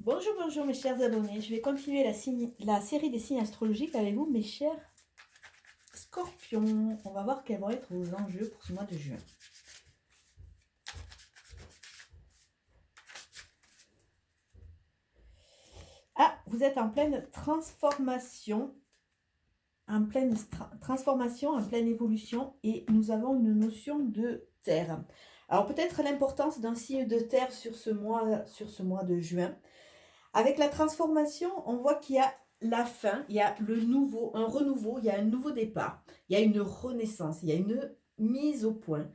Bonjour, bonjour mes chers abonnés. Je vais continuer la série des signes astrologiques avec vous, mes chers scorpions. On va voir quels vont être vos enjeux pour ce mois de juin. Ah, vous êtes en pleine transformation, en pleine évolution, et nous avons une notion de terre. Alors peut-être l'importance d'un signe de terre sur ce mois de juin. Avec la transformation, on voit qu'il y a la fin, il y a le nouveau, un renouveau, il y a un nouveau départ, il y a une renaissance, il y a une mise au point.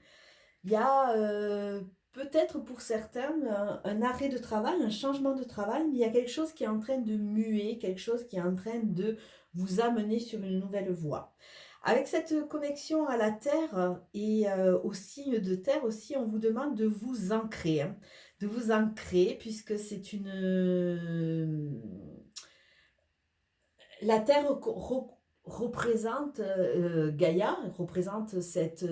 Il y a peut-être pour certains un arrêt de travail, un changement de travail, mais il y a quelque chose qui est en train de muer, quelque chose qui est en train de vous amener sur une nouvelle voie. Avec cette connexion à la Terre et au signe de Terre aussi, on vous demande de vous ancrer, hein, de vous ancrer puisque c'est la Terre représente Gaïa, représente cette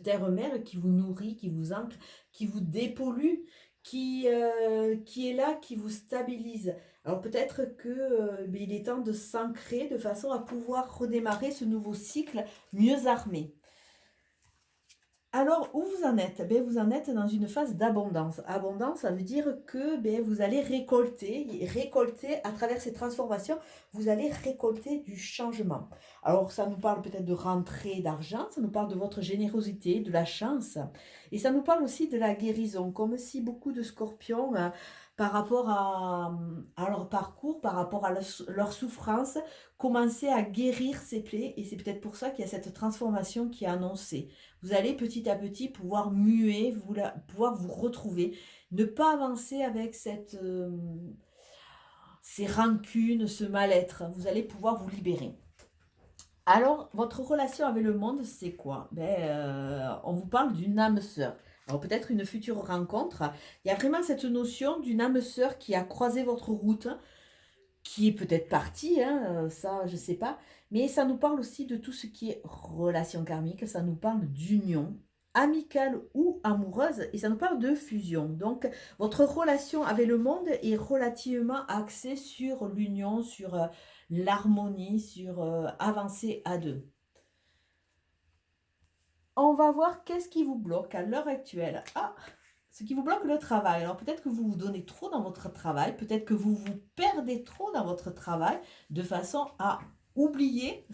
terre-mère qui vous nourrit, qui vous ancre, qui vous dépollue, qui est là, qui vous stabilise. Alors peut-être que il est temps de s'ancrer de façon à pouvoir redémarrer ce nouveau cycle mieux armé. Alors, où vous en êtes? Vous en êtes dans une phase d'abondance. Abondance, ça veut dire que vous allez récolter à travers ces transformations, vous allez récolter du changement. Alors, ça nous parle peut-être de rentrée d'argent, ça nous parle de votre générosité, de la chance, et ça nous parle aussi de la guérison, comme si beaucoup de scorpions, par rapport à leur parcours, par rapport à leur souffrance, commençaient à guérir ces plaies, et c'est peut-être pour ça qu'il y a cette transformation qui est annoncée. Vous allez petit à petit pouvoir muer, pouvoir vous retrouver, ne pas avancer avec ces rancunes, ce mal-être. Vous allez pouvoir vous libérer. Alors, votre relation avec le monde, c'est quoi? On vous parle d'une âme sœur. Alors peut-être une future rencontre. Il y a vraiment cette notion d'une âme sœur qui a croisé votre route, qui est peut-être partie, hein, ça je ne sais pas, mais ça nous parle aussi de tout ce qui est relation karmique, ça nous parle d'union amicale ou amoureuse, et ça nous parle de fusion. Donc votre relation avec le monde est relativement axée sur l'union, sur l'harmonie, sur avancer à deux. On va voir qu'est-ce qui vous bloque à l'heure actuelle. Ah, ce qui vous bloque le travail. Alors peut-être que vous vous donnez trop dans votre travail, peut-être que vous vous perdez trop dans votre travail de façon à oublier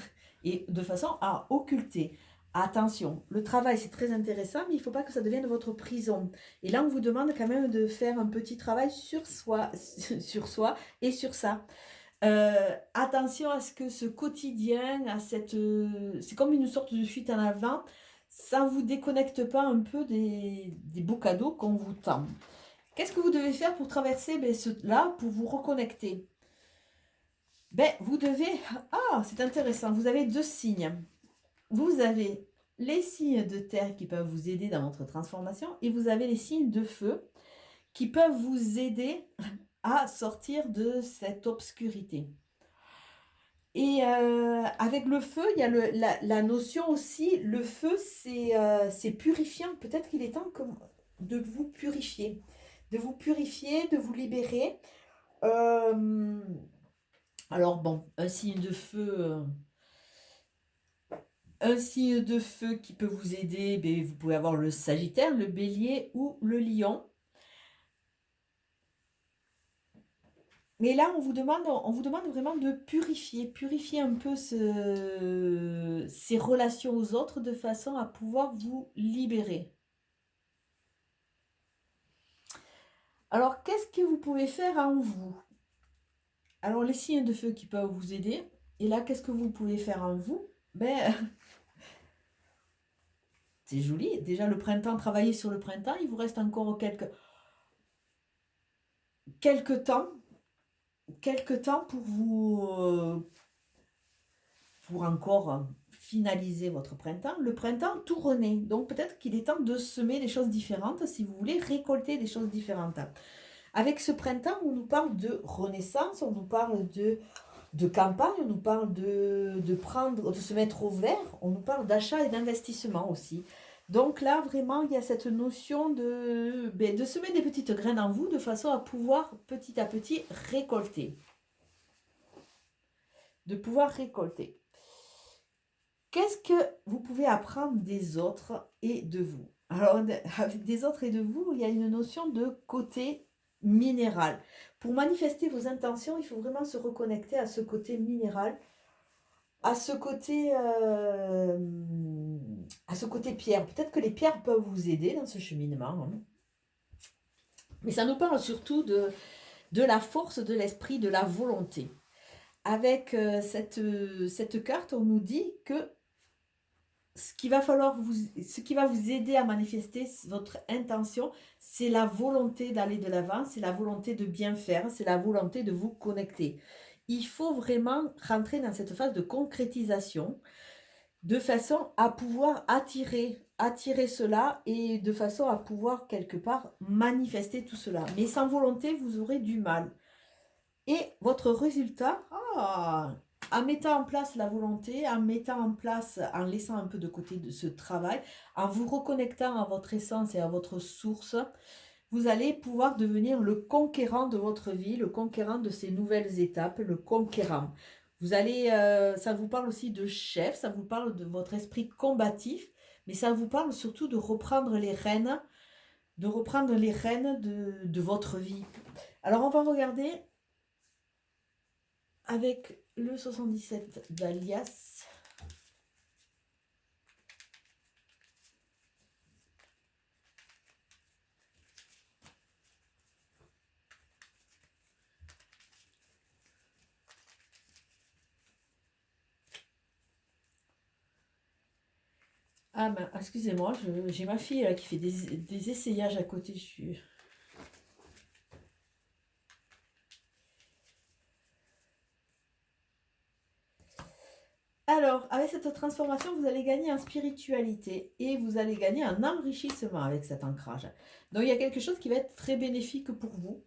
et de façon à occulter. Attention, le travail c'est très intéressant, mais il ne faut pas que ça devienne votre prison. Et là, on vous demande quand même de faire un petit travail sur soi, sur soi et sur ça. Attention à ce que ce quotidien, c'est comme une sorte de fuite en avant, ça ne vous déconnecte pas un peu des beaux cadeaux qu'on vous tend. Qu'est-ce que vous devez faire pour traverser cela, pour vous reconnecter? Vous devez... Ah, c'est intéressant, vous avez deux signes. Vous avez les signes de terre qui peuvent vous aider dans votre transformation et vous avez les signes de feu qui peuvent vous aider à sortir de cette obscurité. Et avec le feu, il y a la notion aussi, le feu, c'est purifiant. Peut-être qu'il est temps de vous purifier, de vous libérer. Euh, alors bon, un signe de feu qui peut vous aider, vous pouvez avoir le Sagittaire, le Bélier ou le Lion. Mais là, on vous demande vraiment de purifier un peu ces relations aux autres de façon à pouvoir vous libérer. Alors, qu'est-ce que vous pouvez faire en vous? Alors, les signes de feu qui peuvent vous aider. Et là, qu'est-ce que vous pouvez faire en vous? C'est joli. Déjà, le printemps, travailler sur le printemps, il vous reste encore quelques temps pour pour encore finaliser votre printemps. Le printemps, tout renaît. Donc peut-être qu'il est temps de semer des choses différentes si vous voulez récolter des choses différentes. Avec ce printemps, on nous parle de renaissance, on nous parle de campagne, on nous parle de se mettre au vert, on nous parle d'achat et d'investissement aussi. Donc là, vraiment, il y a cette notion de semer des petites graines en vous de façon à pouvoir petit à petit récolter. De pouvoir récolter. Qu'est-ce que vous pouvez apprendre des autres et de vous? Alors, des autres et de vous, il y a une notion de côté minéral. Pour manifester vos intentions, il faut vraiment se reconnecter à ce côté minéral, à ce côté pierre. Peut-être que les pierres peuvent vous aider dans ce cheminement, hein. Mais ça nous parle surtout de la force de l'esprit, de la volonté. Avec cette carte, on nous dit que ce qui va vous aider à manifester votre intention, c'est la volonté d'aller de l'avant, c'est la volonté de bien faire, c'est la volonté de vous connecter. Il faut vraiment rentrer dans cette phase de concrétisation de façon à pouvoir attirer cela et de façon à pouvoir quelque part manifester tout cela. Mais sans volonté, vous aurez du mal. Et votre résultat, en mettant en place la volonté, en mettant en place, en laissant un peu de côté de ce travail, en vous reconnectant à votre essence et à votre source, vous allez pouvoir devenir le conquérant de votre vie, le conquérant de ces nouvelles étapes, le conquérant. Vous allez, ça vous parle aussi de chef, ça vous parle de votre esprit combatif, mais ça vous parle surtout de reprendre les rênes, de votre vie. Alors on va regarder avec le 77 d'Alias. Ah ben, excusez-moi, j'ai ma fille là, qui fait des essayages à côté. Alors, avec cette transformation, vous allez gagner en spiritualité et vous allez gagner en enrichissement avec cet ancrage. Donc, il y a quelque chose qui va être très bénéfique pour vous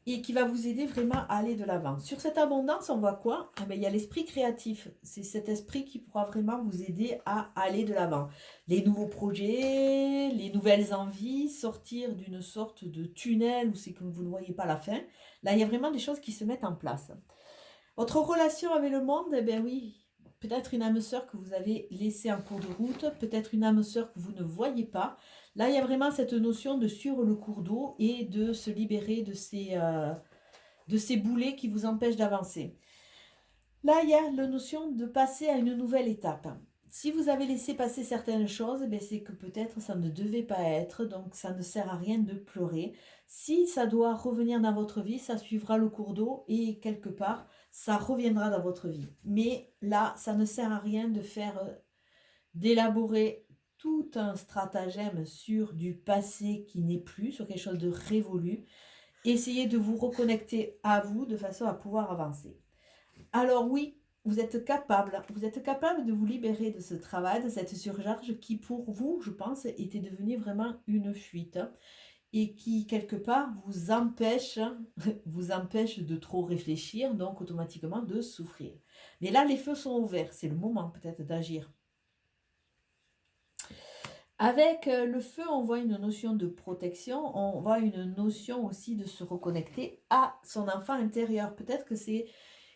et qui va vous aider vraiment à aller de l'avant. Sur cette abondance, on voit quoi? Eh bien, il y a l'esprit créatif. C'est cet esprit qui pourra vraiment vous aider à aller de l'avant. Les nouveaux projets, les nouvelles envies, sortir d'une sorte de tunnel où c'est que vous ne voyez pas la fin. Là, il y a vraiment des choses qui se mettent en place. Votre relation avec le monde, eh bien oui, peut-être une âme sœur que vous avez laissée en cours de route, peut-être une âme sœur que vous ne voyez pas. Là, il y a vraiment cette notion de suivre le cours d'eau et de se libérer de ces boulets qui vous empêchent d'avancer. Là, il y a la notion de passer à une nouvelle étape. Si vous avez laissé passer certaines choses, ben c'est que peut-être ça ne devait pas être, donc ça ne sert à rien de pleurer. Si ça doit revenir dans votre vie, ça suivra le cours d'eau et quelque part, ça reviendra dans votre vie. Mais là, ça ne sert à rien de faire, d'élaborer tout un stratagème sur du passé qui n'est plus, sur quelque chose de révolu. Essayez de vous reconnecter à vous de façon à pouvoir avancer. Alors oui, vous êtes capable de vous libérer de ce travail, de cette surcharge qui pour vous, je pense, était devenue vraiment une fuite et qui quelque part vous empêche, vous empêche de trop réfléchir, donc automatiquement de souffrir. Mais là, les feux sont ouverts, c'est le moment peut-être d'agir. Avec le feu, on voit une notion de protection, on voit une notion aussi de se reconnecter à son enfant intérieur. Peut-être que c'est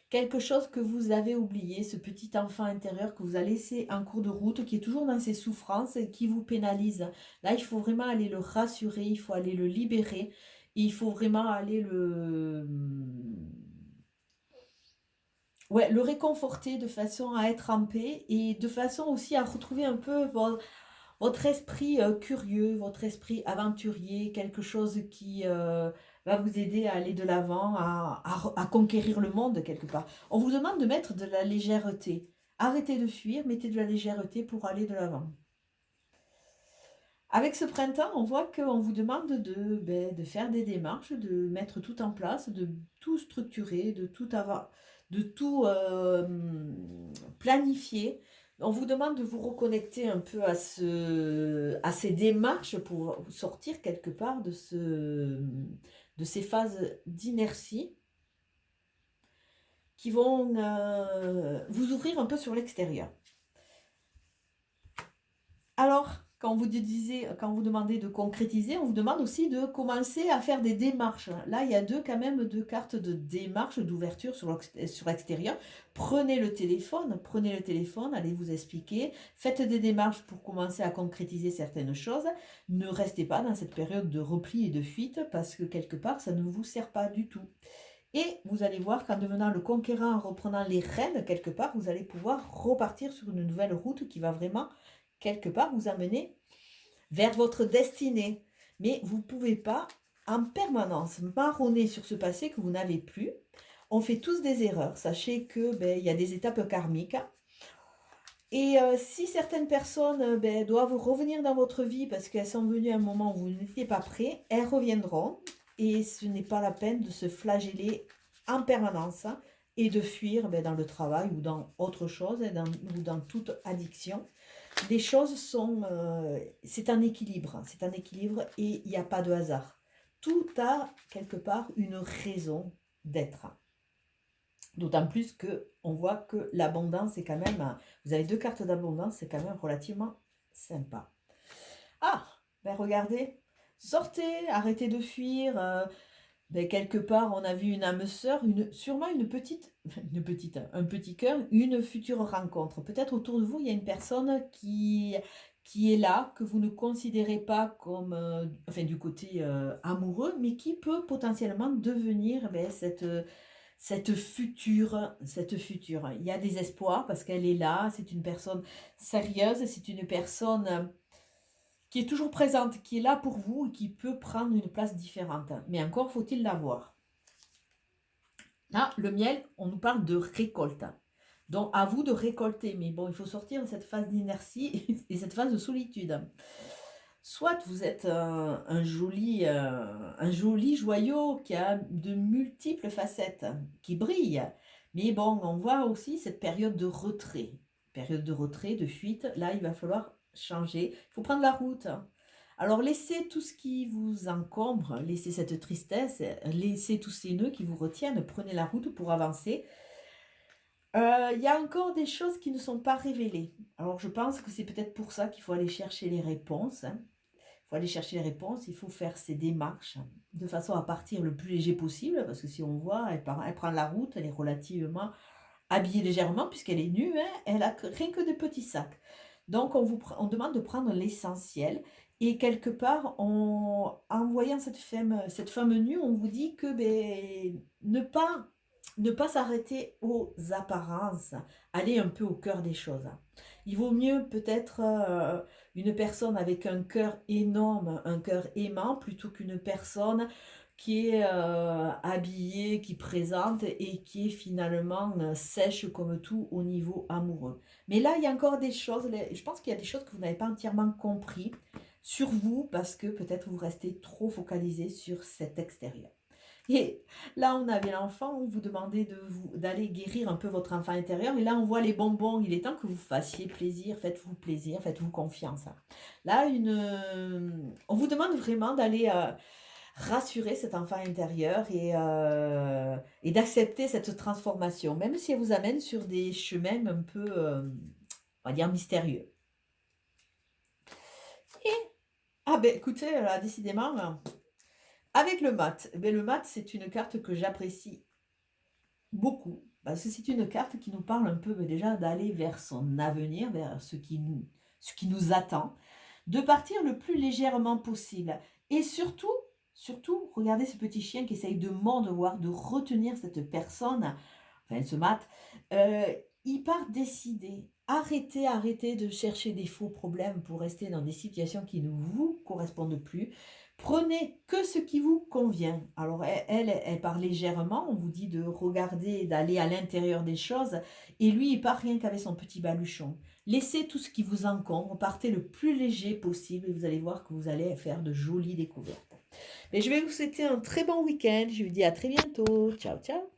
quelque chose que vous avez oublié, ce petit enfant intérieur que vous avez laissé en cours de route, qui est toujours dans ses souffrances et qui vous pénalise. Là, il faut vraiment aller le rassurer, il faut aller le libérer, et il faut vraiment aller le réconforter de façon à être en paix et de façon aussi à retrouver un peu votre esprit curieux, votre esprit aventurier, quelque chose qui va vous aider à aller de l'avant, à conquérir le monde quelque part. On vous demande de mettre de la légèreté. Arrêtez de fuir, mettez de la légèreté pour aller de l'avant. Avec ce printemps, on voit qu'on vous demande de faire des démarches, de mettre tout en place, de tout structurer, de tout avoir, de tout planifier. On vous demande de vous reconnecter un peu à ces démarches pour sortir quelque part de ces phases d'inertie qui vont vous ouvrir un peu sur l'extérieur. Alors, quand vous demandez de concrétiser, on vous demande aussi de commencer à faire des démarches. Là, il y a quand même deux cartes de démarche, d'ouverture sur l'extérieur. Prenez le téléphone, allez vous expliquer, faites des démarches pour commencer à concrétiser certaines choses. Ne restez pas dans cette période de repli et de fuite parce que quelque part, ça ne vous sert pas du tout. Et vous allez voir qu'en devenant le conquérant, en reprenant les rênes, quelque part, vous allez pouvoir repartir sur une nouvelle route qui va vraiment, quelque part, vous amener vers votre destinée. Mais vous ne pouvez pas en permanence marronner sur ce passé que vous n'avez plus. On fait tous des erreurs. Sachez que il y a des étapes karmiques. Et si certaines personnes doivent revenir dans votre vie parce qu'elles sont venues à un moment où vous n'étiez pas prêt, elles reviendront. Et ce n'est pas la peine de se flageller en permanence et de fuir dans le travail ou dans autre chose, ou dans toute addiction. Les choses sont... c'est un équilibre et il n'y a pas de hasard. Tout a quelque part une raison d'être. D'autant plus que on voit que l'abondance est quand même... Vous avez deux cartes d'abondance, c'est quand même relativement sympa. Ah, regardez, sortez, arrêtez de fuir. Quelque part, on a vu une âme sœur, sûrement un petit cœur, une future rencontre. Peut-être autour de vous, il y a une personne qui est là, que vous ne considérez pas comme, du côté amoureux, mais qui peut potentiellement devenir cette future. Il y a des espoirs parce qu'elle est là, c'est une personne sérieuse, c'est une personne qui est toujours présente, qui est là pour vous et qui peut prendre une place différente. Mais encore faut-il l'avoir. Là, le miel, on nous parle de récolte. Donc, à vous de récolter. Mais bon, il faut sortir de cette phase d'inertie et cette phase de solitude. Soit vous êtes un joli joyau qui a de multiples facettes, qui brille. Mais bon, on voit aussi cette période de retrait. Période de retrait, de fuite. Là, il va falloir changer. Il faut prendre la route. Alors, laissez tout ce qui vous encombre, laissez cette tristesse, laissez tous ces nœuds qui vous retiennent, prenez la route pour avancer. Il y a encore des choses qui ne sont pas révélées. Alors, je pense que c'est peut-être pour ça qu'il faut aller chercher les réponses. Il faut aller chercher les réponses, il faut faire ces démarches de façon à partir le plus léger possible, parce que si on voit, elle prend la route, elle est relativement habillée légèrement, puisqu'elle est nue, hein, elle a rien que des petits sacs. Donc, on demande de prendre l'essentiel. Et quelque part, en voyant cette femme nue, on vous dit que ne pas s'arrêter aux apparences, aller un peu au cœur des choses. Il vaut mieux peut-être une personne avec un cœur énorme, un cœur aimant, plutôt qu'une personne qui est habillée, qui présente et qui est finalement sèche comme tout au niveau amoureux. Mais là, il y a encore des choses, je pense qu'il y a des choses que vous n'avez pas entièrement compris sur vous parce que peut-être vous restez trop focalisé sur cet extérieur. Et là, on avait l'enfant, on vous demandait d'aller guérir un peu votre enfant intérieur. Et là, on voit les bonbons. Il est temps que vous fassiez plaisir, faites-vous confiance. Là, on vous demande vraiment d'aller rassurer cet enfant intérieur et d'accepter cette transformation, même si elle vous amène sur des chemins un peu, on va dire, mystérieux. Et, écoutez, là, décidément... Avec le mat, le mat, c'est une carte que j'apprécie beaucoup, parce que c'est une carte qui nous parle un peu déjà d'aller vers son avenir, vers ce qui nous attend, de partir le plus légèrement possible. Et surtout, regardez ce petit chien qui essaye de mordre, voire de retenir cette personne, enfin ce mat, il part décidé. Arrêtez de chercher des faux problèmes pour rester dans des situations qui ne vous correspondent plus. Prenez que ce qui vous convient. Alors, elle part légèrement. On vous dit de regarder, d'aller à l'intérieur des choses. Et lui, il part rien qu'avec son petit baluchon. Laissez tout ce qui vous encombre. Partez le plus léger possible. Et vous allez voir que vous allez faire de jolies découvertes. Mais je vais vous souhaiter un très bon week-end. Je vous dis à très bientôt. Ciao, ciao.